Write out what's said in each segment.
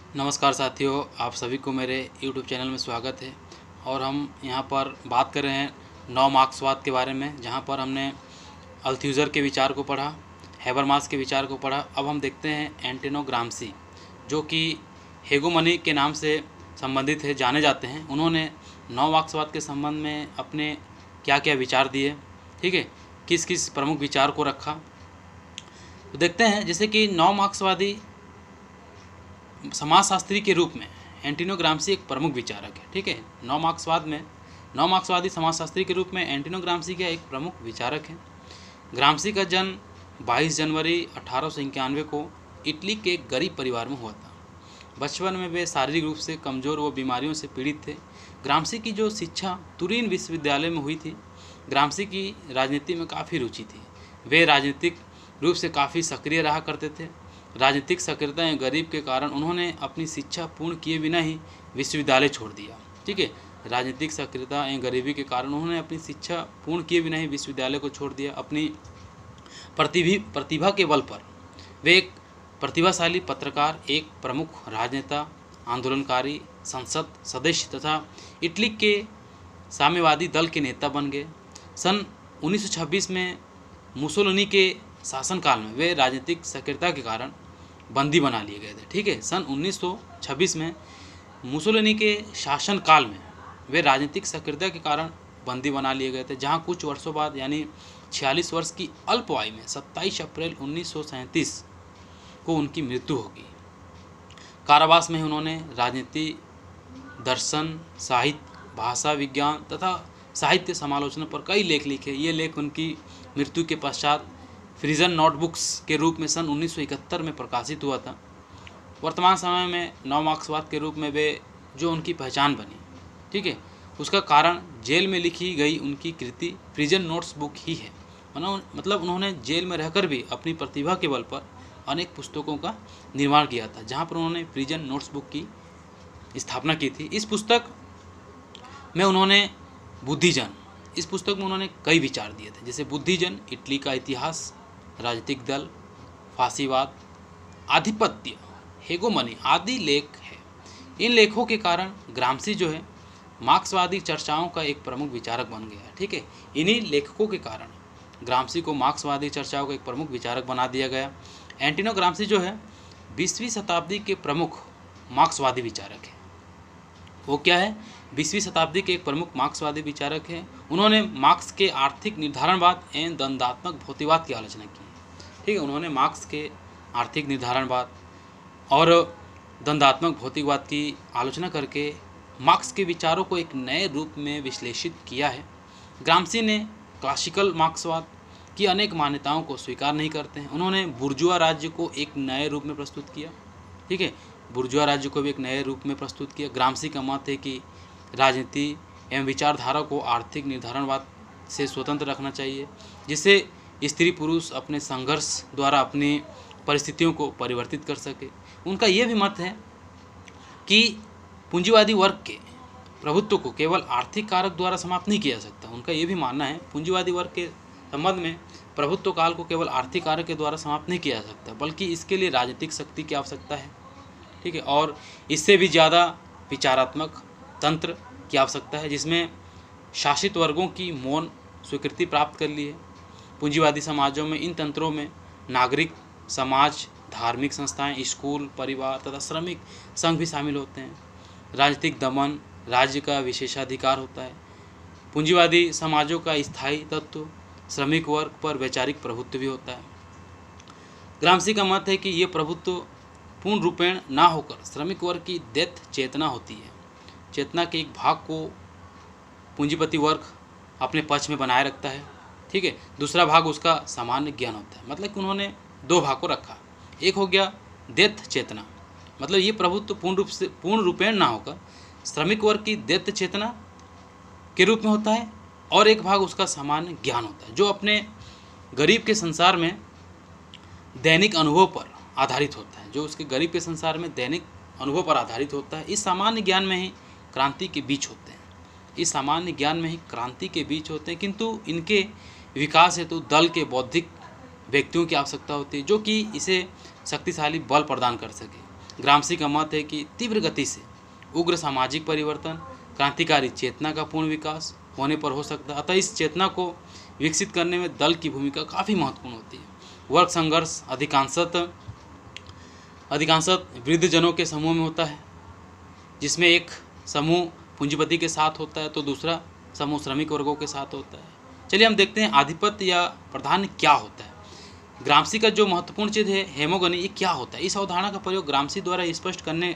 नमस्कार साथियों, आप सभी को मेरे YouTube चैनल में स्वागत है। और हम यहाँ पर बात कर रहे हैं नौ मार्क्सवाद के बारे में, जहाँ पर हमने अल्थ्यूज़र के विचार को पढ़ा, हैबरमास के विचार को पढ़ा। अब हम देखते हैं एंटोनियो ग्राम्शी, जो कि हेगोमनी के नाम से संबंधित है, जाने जाते हैं। उन्होंने नौ मार्क्सवाद के संबंध में अपने क्या क्या विचार दिए, ठीक है, किस किस प्रमुख विचार को रखा, तो देखते हैं। जैसे कि नौ मार्क्सवादी समाजशास्त्री के रूप में एंटोनियो ग्राम्शी एक प्रमुख विचारक है, ठीक है। नौ मार्क्सवादी समाजशास्त्री के रूप में एंटोनियो ग्राम्शी क्या एक प्रमुख विचारक है। ग्राम्शी का जन्म 22 जनवरी 1891 को इटली के एक गरीब परिवार में हुआ था। बचपन में वे शारीरिक रूप से कमज़ोर व बीमारियों से पीड़ित थे। ग्राम्शी की जो शिक्षा तुरीन विश्वविद्यालय में हुई थी। ग्राम्शी की राजनीति में काफ़ी रुचि थी। वे राजनीतिक रूप से काफ़ी सक्रिय रहा करते थे। राजनीतिक सक्रियता एवं गरीब के कारण उन्होंने अपनी शिक्षा पूर्ण किए बिना ही विश्वविद्यालय छोड़ दिया, ठीक है। राजनीतिक सक्रियता एवं गरीबी के कारण उन्होंने अपनी शिक्षा पूर्ण किए बिना ही विश्वविद्यालय को छोड़ दिया। अपनी प्रतिभा के बल पर वे एक प्रतिभाशाली पत्रकार, एक प्रमुख राजनेता, आंदोलनकारी, संसद सदस्य तथा इटली के साम्यवादी दल के नेता बन गए। सन 1926 में मुसोलिनी के शासनकाल में वे राजनीतिक सक्रियता के कारण बंदी बना लिए गए थे, ठीक है। सन 1926 में मुसोलिनी के शासनकाल में वे राजनीतिक सक्रियता के कारण बंदी बना लिए गए थे, जहां कुछ वर्षों बाद यानी 46 वर्ष की अल्प आयु में 27 अप्रैल 1937 को उनकी मृत्यु होगी। कारावास में उन्होंने राजनीति, दर्शन, साहित्य, भाषा विज्ञान तथा साहित्य समालोचना पर कई लेख लिखे। ये लेख उनकी मृत्यु के पश्चात फ्रीजन नोटबुक्स के रूप में सन 1971 में प्रकाशित हुआ था। वर्तमान समय में नौ मार्क्सवाद के रूप में वे जो उनकी पहचान बनी, ठीक है, उसका कारण जेल में लिखी गई उनकी कृति फ्रीजन नोट्स बुक ही है। मतलब उन्होंने जेल में रहकर भी अपनी प्रतिभा के बल पर अनेक पुस्तकों का निर्माण किया था, जहाँ पर उन्होंने फ्रीजन नोट्स बुक की स्थापना की थी। इस पुस्तक में उन्होंने बुद्धिजन, इस पुस्तक में उन्होंने कई विचार दिए थे, जैसे बुद्धिजन, इटली का इतिहास, राजनीतिक दल, फासीवाद, आधिपत्य, हेगोमनी आदि लेख है। इन लेखों के कारण ग्राम्शी जो है मार्क्सवादी चर्चाओं का एक प्रमुख विचारक बन गया है, ठीक है। इन्हीं लेखकों के कारण ग्राम्शी को मार्क्सवादी चर्चाओं का एक प्रमुख विचारक बना दिया गया। एंटोनियो ग्राम्शी जो है 20वीं शताब्दी के प्रमुख मार्क्सवादी विचारक है। वो क्या है? 20वीं शताब्दी के एक प्रमुख मार्क्सवादी विचारक हैं। उन्होंने मार्क्स के आर्थिक निर्धारणवाद एवं द्वंद्वात्मक भौतिकवाद की आलोचना की, ठीक है। उन्होंने मार्क्स के आर्थिक निर्धारणवाद और द्वंद्वात्मक भौतिकवाद की आलोचना करके मार्क्स के विचारों को एक नए रूप में विश्लेषित किया है। ग्राम्शी ने क्लासिकल मार्क्सवाद की अनेक मान्यताओं को स्वीकार नहीं करते हैं। उन्होंने बुर्जुआ राज्य को एक नए रूप में प्रस्तुत किया, ठीक है, बुर्जुआ राज्य को भी एक नए रूप में प्रस्तुत किया। ग्राम्शी का मत है कि राजनीति एवं विचारधारा को आर्थिक निर्धारणवाद से स्वतंत्र रखना चाहिए, जिससे स्त्री पुरुष अपने संघर्ष द्वारा अपनी परिस्थितियों को परिवर्तित कर सके। उनका ये भी मत है कि पूंजीवादी वर्ग के प्रभुत्व को केवल आर्थिक कारक द्वारा समाप्त नहीं किया जा सकता। उनका ये भी मानना है पूंजीवादी वर्ग के संबंध में प्रभुत्व काल को केवल आर्थिक कारक के द्वारा समाप्त नहीं किया जा सकता, बल्कि इसके लिए राजनीतिक शक्ति की आवश्यकता है, ठीक है, और इससे भी ज़्यादा विचारात्मक तंत्र की आवश्यकता है, जिसमें शासित वर्गों की मौन स्वीकृति प्राप्त कर ली है। पूंजीवादी समाजों में इन तंत्रों में नागरिक समाज, धार्मिक संस्थाएं, स्कूल, परिवार तथा श्रमिक संघ भी शामिल होते हैं। राजनीतिक दमन राज्य का विशेषाधिकार होता है। पूंजीवादी समाजों का स्थायी तत्व श्रमिक वर्ग पर वैचारिक प्रभुत्व भी होता है। ग्राम्शी का मत है कि ये प्रभुत्व पूर्ण रूपेण ना होकर श्रमिक वर्ग की दैत्य चेतना होती है। चेतना के एक भाग को पूंजीपति वर्ग अपने पक्ष में बनाए रखता है, ठीक है, दूसरा भाग उसका सामान्य ज्ञान होता है। मतलब कि उन्होंने दो भाग को रखा। एक हो गया दैत्य चेतना, मतलब ये प्रभुत्व पूर्ण रूपेण ना होकर श्रमिक वर्ग की दैत्य चेतना के रूप में होता है, और एक भाग उसका सामान्य ज्ञान होता है, जो अपने गरीब के संसार में दैनिक अनुभव पर आधारित होता है, जो उसके गरीब के संसार में दैनिक अनुभव पर आधारित होता है। इस सामान्य ज्ञान में ही क्रांति के बीच होते हैं, इस सामान्य ज्ञान में ही क्रांति के बीच होते हैं, किंतु इनके विकास हेतु दल के बौद्धिक व्यक्तियों की आवश्यकता होती है, जो कि इसे शक्तिशाली बल प्रदान कर सके। ग्रामसी का मत है कि तीव्र गति से उग्र सामाजिक परिवर्तन, क्रांतिकारी चेतना का पूर्ण विकास होने पर हो सकता है। अतः इस चेतना को विकसित करने में दल की भूमिका काफ़ी महत्वपूर्ण होती है। वर्ग संघर्ष अधिकांशतः वृद्धजनों के समूह में होता है, जिसमें एक समूह पूंजीपति के साथ होता है तो दूसरा समूह श्रमिक वर्गों के साथ होता है। चलिए हम देखते हैं आधिपत्य या प्राधान्य क्या होता है। ग्रामसी का जो महत्वपूर्ण चीज़ है हेमोगनी, ये क्या होता है। इस अवधारणा का प्रयोग ग्रामसी द्वारा स्पष्ट करने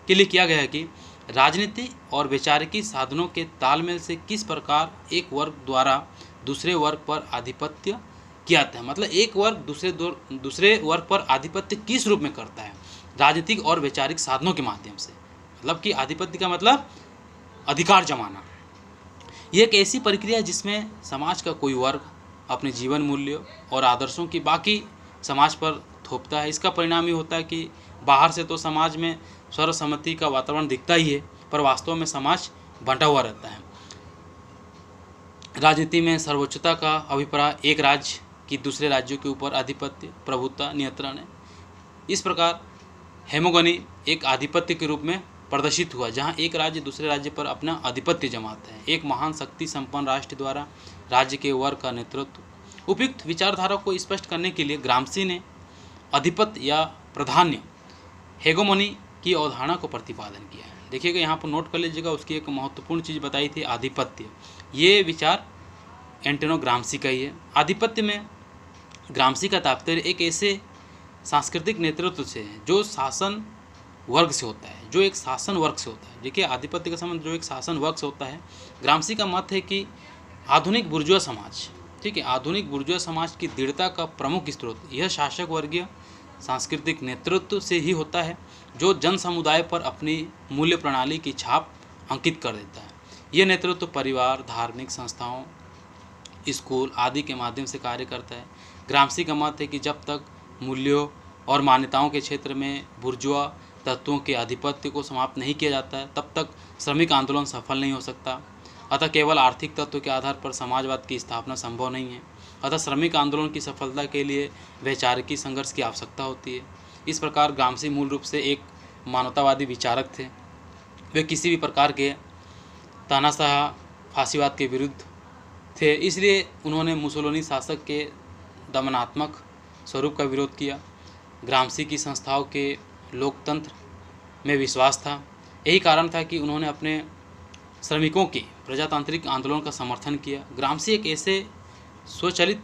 के लिए किया गया है कि राजनीति और वैचारिकी साधनों के तालमेल से किस प्रकार एक वर्ग द्वारा दूसरे वर्ग पर आधिपत्य किया जाता है। मतलब एक वर्ग दूसरे वर्ग पर आधिपत्य किस रूप में करता है, राजनीतिक और वैचारिक साधनों के माध्यम से। मतलब कि आधिपत्य का मतलब अधिकार जमाना। यह एक ऐसी प्रक्रिया है जिसमें समाज का कोई वर्ग अपने जीवन मूल्यों और आदर्शों की बाकी समाज पर थोपता है। इसका परिणाम ये होता है कि बाहर से तो समाज में सर्वसम्मति का वातावरण दिखता ही है, पर वास्तव में समाज बंटा हुआ रहता है। राजनीति में सर्वोच्चता का अभिप्राय एक राज्य की दूसरे राज्यों के ऊपर आधिपत्य, प्रभुत्व, नियंत्रण है। इस प्रकार हेमोगनी एक आधिपत्य के रूप में प्रदर्शित हुआ, जहां एक राज्य दूसरे राज्य पर अपना आधिपत्य जमाता है। एक महान शक्ति संपन्न राष्ट्र द्वारा राज्य के वर्ग का नेतृत्व। उपयुक्त विचारधारा को स्पष्ट करने के लिए ग्रामसी ने आधिपत्य या प्राधान्य, हेगोमनी की अवधारणा को प्रतिपादन किया है। देखिएगा यहाँ पर नोट कर लीजिएगा, उसकी एक महत्वपूर्ण चीज़ बताई थी आधिपत्य। ये विचार एंटोनियो ग्रामसी का ही है। आधिपत्य में ग्रामसी का तात्पर्य एक ऐसे सांस्कृतिक नेतृत्व से है जो शासन वर्ग से होता है, जो एक शासन वर्ग से होता है। देखिए आधिपत्य का संबंध जो एक शासन वर्ग से होता है। ग्रामसी का मत है कि आधुनिक बुर्जुआ समाज, ठीक है, आधुनिक बुर्जुआ समाज की दृढ़ता का प्रमुख स्रोत यह शासक वर्गीय सांस्कृतिक नेतृत्व से ही होता है, जो जन समुदाय पर अपनी मूल्य प्रणाली की छाप अंकित कर देता है। यह नेतृत्व परिवार, धार्मिक संस्थाओं, स्कूल आदि के माध्यम से कार्य करता है। ग्रामसी का मत है कि जब तक मूल्यों और मान्यताओं के क्षेत्र में बुर्जुआ तत्वों के आधिपत्य को समाप्त नहीं किया जाता है, तब तक श्रमिक आंदोलन सफल नहीं हो सकता। अतः केवल आर्थिक तत्व के आधार पर समाजवाद की स्थापना संभव नहीं है। अतः श्रमिक आंदोलन की सफलता के लिए वैचारिकी संघर्ष की आवश्यकता होती है। इस प्रकार ग्रामसी मूल रूप से एक मानवतावादी विचारक थे। वे किसी भी प्रकार के तानाशाह फांसीवाद के विरुद्ध थे, इसलिए उन्होंने मुसोलिनी शासक के दमनात्मक स्वरूप का विरोध किया। ग्रामसी की संस्थाओं के लोकतंत्र में विश्वास था। यही कारण था कि उन्होंने अपने श्रमिकों के प्रजातांत्रिक आंदोलन का समर्थन किया। ग्रामसी एक ऐसे स्वचालित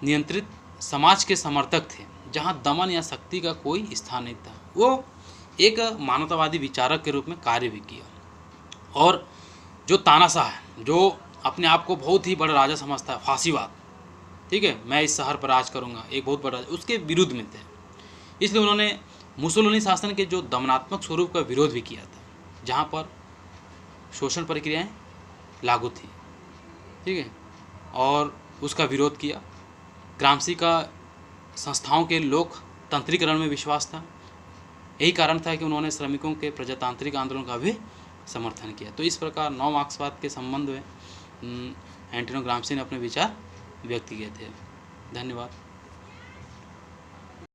नियंत्रित समाज के समर्थक थे जहां दमन या शक्ति का कोई स्थान नहीं था। वो एक मानवतावादी विचारक के रूप में कार्य भी किया। और जो तानाशाह है, जो अपने आप को बहुत ही बड़ा राजा समझता है, फांसीवाद, ठीक है, मैं इस शहर पर राज करूंगा, एक बहुत बड़ा, उसके विरुद्ध में थे। इसलिए उन्होंने मुसोलिनी शासन के जो दमनात्मक स्वरूप का विरोध भी किया था, जहाँ पर शोषण प्रक्रियाएं लागू थी, ठीक है, और उसका विरोध किया। ग्रामसी का संस्थाओं के लोकतंत्रीकरण में विश्वास था। यही कारण था कि उन्होंने श्रमिकों के प्रजातांत्रिक आंदोलन का भी समर्थन किया। तो इस प्रकार नव मार्क्सवाद के संबंध में एंटोनियो ग्रामसी ने अपने विचार व्यक्त किए थे। धन्यवाद।